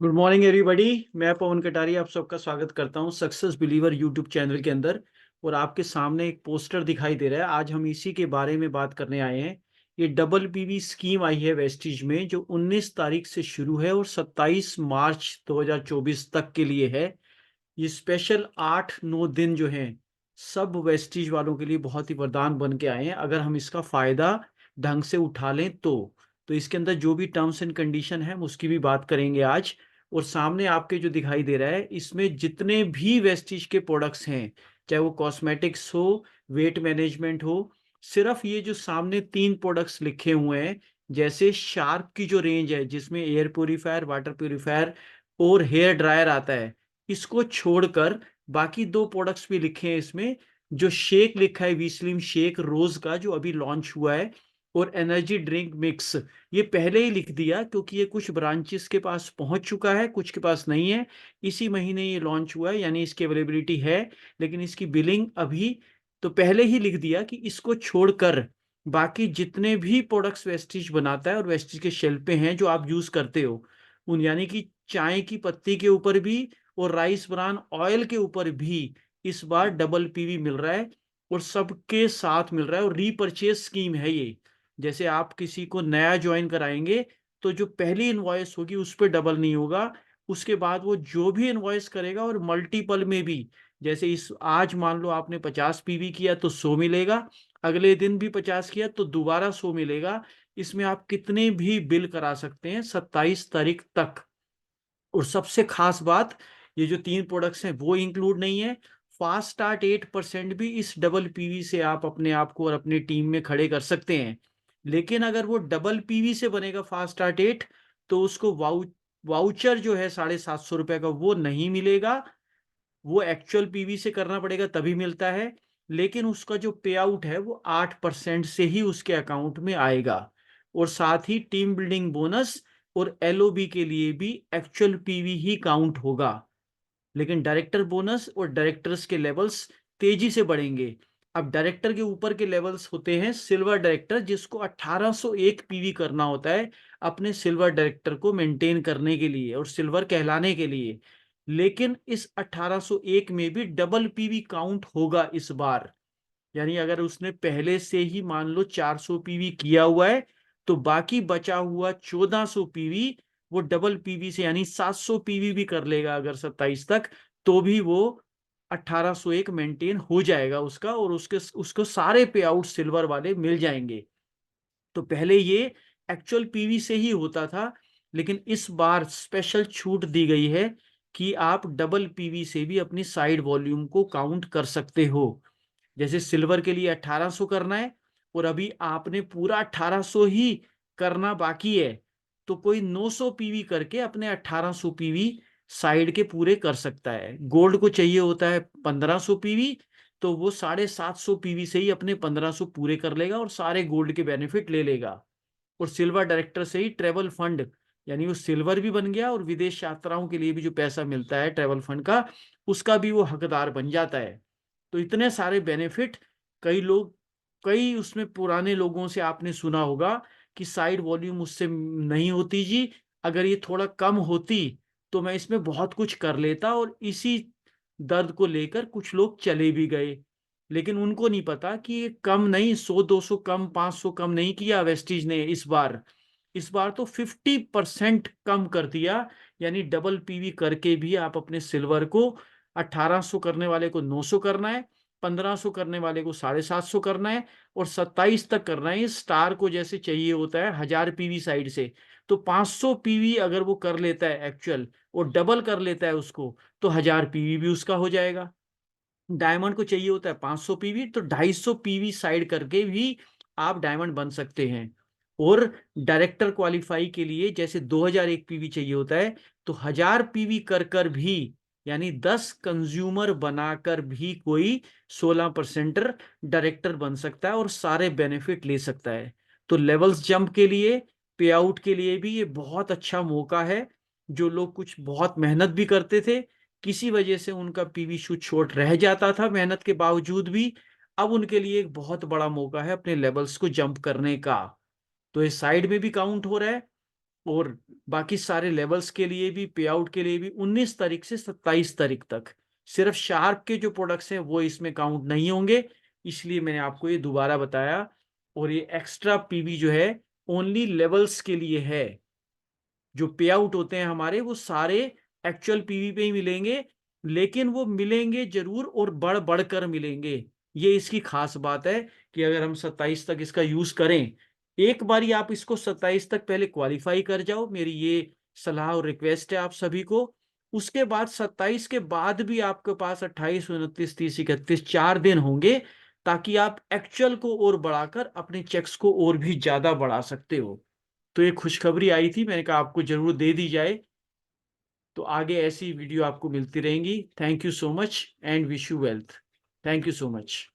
Good morning everybody. मैं पवन कटारिया आप सबका स्वागत करता हूं सक्सेस बिलीवर यूट्यूब चैनल के अंदर। और आपके सामने एक पोस्टर दिखाई दे रहा है। आज हम इसी के बारे में बात करने आए हैं। ये डबल पीवी स्कीम आई है वेस्टिज में, जो 19 तारीख से शुरू है और 27 मार्च 2024 तक के लिए है। ये स्पेशल 8-9 दिन जो हैं सब वेस्टिज वालों के लिए बहुत ही वरदान बन के आए हैं, अगर हम इसका फायदा ढंग से उठा लें तो इसके अंदर जो भी टर्म्स एंड कंडीशन है हम उसकी भी बात करेंगे आज। और सामने आपके जो दिखाई दे रहा है, इसमें जितने भी वेस्टिज के प्रोडक्ट्स हैं, चाहे वो कॉस्मेटिक्स हो, वेट मैनेजमेंट हो, सिर्फ ये जो सामने 3 प्रोडक्ट्स लिखे हुए हैं, जैसे शार्प की जो रेंज है जिसमें एयर प्योरीफायर, वाटर प्योरीफायर और हेयर ड्रायर आता है, इसको छोड़कर बाकी 2 प्रोडक्ट्स भी लिखे हैं इसमें। जो शेक लिखा है, वीस्लिम शेक रोज का, जो अभी लॉन्च हुआ है, और एनर्जी ड्रिंक मिक्स, ये पहले ही लिख दिया क्योंकि ये कुछ ब्रांचेस के पास पहुंच चुका है, कुछ के पास नहीं है। इसी महीने ये लॉन्च हुआ है, यानी इसकी अवेलेबिलिटी है, लेकिन इसकी बिलिंग अभी, तो पहले ही लिख दिया कि इसको छोड़कर बाकी जितने भी प्रोडक्ट्स वेस्टिज बनाता है और वेस्टिज के शेल्फ पे हैं जो आप यूज करते हो, उन यानी कि चाय की पत्ती के ऊपर भी और राइस ब्रान ऑयल के ऊपर भी इस बार डबल पीवी मिल रहा है। और सबके साथ मिल रहा है, और रीपर्चेज स्कीम है ये। जैसे आप किसी को नया ज्वाइन कराएंगे तो जो पहली इनवॉइस होगी उस पर डबल नहीं होगा, उसके बाद वो जो भी इनवॉइस करेगा और मल्टीपल में भी, जैसे इस आज मान लो आपने 50 पीवी किया तो 100 मिलेगा, अगले दिन भी 50 किया तो दोबारा 100 मिलेगा। इसमें आप कितने भी बिल करा सकते हैं 27 तारीख तक। और सबसे खास बात, ये जो 3 प्रोडक्ट्स हैं वो इंक्लूड नहीं है। फास्ट स्टार्ट 8% भी इस डबल पीवी से आप अपने आप को और अपनी टीम में खड़े कर सकते हैं। लेकिन अगर वो डबल पीवी से बनेगा फास्ट स्टार्ट 8, तो उसको वाउचर जो है 750 रुपए का वो नहीं मिलेगा। वो एक्चुअल पीवी से करना पड़ेगा तभी मिलता है। लेकिन उसका जो पे आउट है वो 8% से ही उसके अकाउंट में आएगा। और साथ ही टीम बिल्डिंग बोनस और एलओबी के लिए भी एक्चुअल पीवी ही काउंट होगा। लेकिन डायरेक्टर बोनस और डायरेक्टर्स के लेवल्स तेजी से बढ़ेंगे। अब डायरेक्टर के ऊपर के लेवल्स होते हैं सिल्वर डायरेक्टर, जिसको 1801 पीवी करना होता है अपने सिल्वर डायरेक्टर को मेंटेन करने के लिए और सिल्वर कहलाने के लिए। लेकिन इस 1801 में भी डबल पीवी काउंट होगा इस बार। यानी अगर उसने पहले से ही मान लो 400 पीवी किया हुआ है, तो बाकी बचा हुआ 1400 पीवी वो डबल पीवी से, यानी 700 पीवी भी कर लेगा अगर 27 तक, तो भी वो 1801 मेंटेन हो जाएगा उसका, और उसके उसको सारे पे आउट सिल्वर वाले मिल जाएंगे। तो पहले ये एक्चुअल पीवी से ही होता था, लेकिन इस बार स्पेशल छूट दी गई है कि आप डबल पीवी से भी अपनी साइड वॉल्यूम को काउंट कर सकते हो। जैसे सिल्वर के लिए 1800 करना है और अभी आपने पूरा 1800 ही करना बाकी है, तो कोई 900 पीवी करके अपने 1800 पीवी साइड के पूरे कर सकता है। गोल्ड को चाहिए होता है 1500 पीवी, तो वो 750 पीवी से ही अपने 1500 पूरे कर लेगा और सारे गोल्ड के बेनिफिट ले लेगा। और सिल्वर डायरेक्टर से ही ट्रेवल फंड, यानी वो सिल्वर भी बन गया और विदेश यात्राओं के लिए भी जो पैसा मिलता है ट्रेवल फंड का, उसका भी वो हकदार बन जाता है। तो इतने सारे बेनिफिट। कई लोग, कई उसमें पुराने लोगों से आपने सुना होगा कि साइड वॉल्यूम उससे नहीं होती जी, अगर ये थोड़ा कम होती तो मैं इसमें बहुत कुछ कर लेता, और इसी दर्द को लेकर कुछ लोग चले भी गए। लेकिन उनको नहीं पता कि ये कम नहीं, 100-200 कम, 500 कम नहीं किया वेस्टीज ने इस बार तो 50% कम कर दिया। यानी डबल पीवी करके भी आप अपने सिल्वर को 1800 करने वाले को 900 करना है, 1500 करने वाले को 750 करना है, और 27 तक करना है। स्टार को जैसे चाहिए होता है 1000 पीवी साइड से, तो 500 पीवी अगर वो कर लेता है एक्चुअल और डबल कर लेता है उसको, तो 1000 पीवी भी उसका हो जाएगा। डायमंड को चाहिए होता है 500 पीवी, तो 250 पीवी साइड करके भी आप डायमंड बन सकते हैं। और डायरेक्टर क्वालिफाई के लिए जैसे 2001 पीवी चाहिए होता है, तो 1000 पीवी कर कर भी, यानी 10 कंज्यूमर बनाकर भी कोई 16% डायरेक्टर बन सकता है और सारे बेनिफिट ले सकता है। तो लेवल्स जंप के लिए, पे आउट के लिए भी ये बहुत अच्छा मौका है। जो लोग कुछ बहुत मेहनत भी करते थे, किसी वजह से उनका पीवी शूट शॉर्ट रह जाता था मेहनत के बावजूद भी, अब उनके लिए एक बहुत बड़ा मौका है अपने लेवल्स को जंप करने का। तो ये साइड में भी काउंट हो रहा है, और बाकी सारे लेवल्स के लिए भी, पे आउट के लिए भी 19 तारीख से 27 तारीख तक सिर्फ शार्प के जो प्रोडक्ट्स हैं वो इसमें काउंट नहीं होंगे, इसलिए मैंने आपको ये दोबारा बताया। और ये एक्स्ट्रा पीवी जो है ओनली लेवल्स के लिए है। जो पे आउट होते हैं हमारे वो सारे एक्चुअल पीवी पे ही मिलेंगे, लेकिन वो मिलेंगे जरूर और बढ़ बढ़कर मिलेंगे। ये इसकी खास बात है कि अगर हम 27 तक इसका यूज करें, एक बारी आप इसको 27 तक पहले क्वालिफाई कर जाओ, मेरी ये सलाह और रिक्वेस्ट है आप सभी को। उसके बाद 27 के बाद भी आपके पास 28, 29, 30, 31 4 दिन होंगे, ताकि आप एक्चुअल को और बढ़ाकर अपने चेक्स को और भी ज्यादा बढ़ा सकते हो। तो ये खुशखबरी आई थी, मैंने कहा आपको जरूर दे दी जाए। तो आगे ऐसी वीडियो आपको मिलती रहेंगी। Thank you so much and wish you wealth. Thank you so much.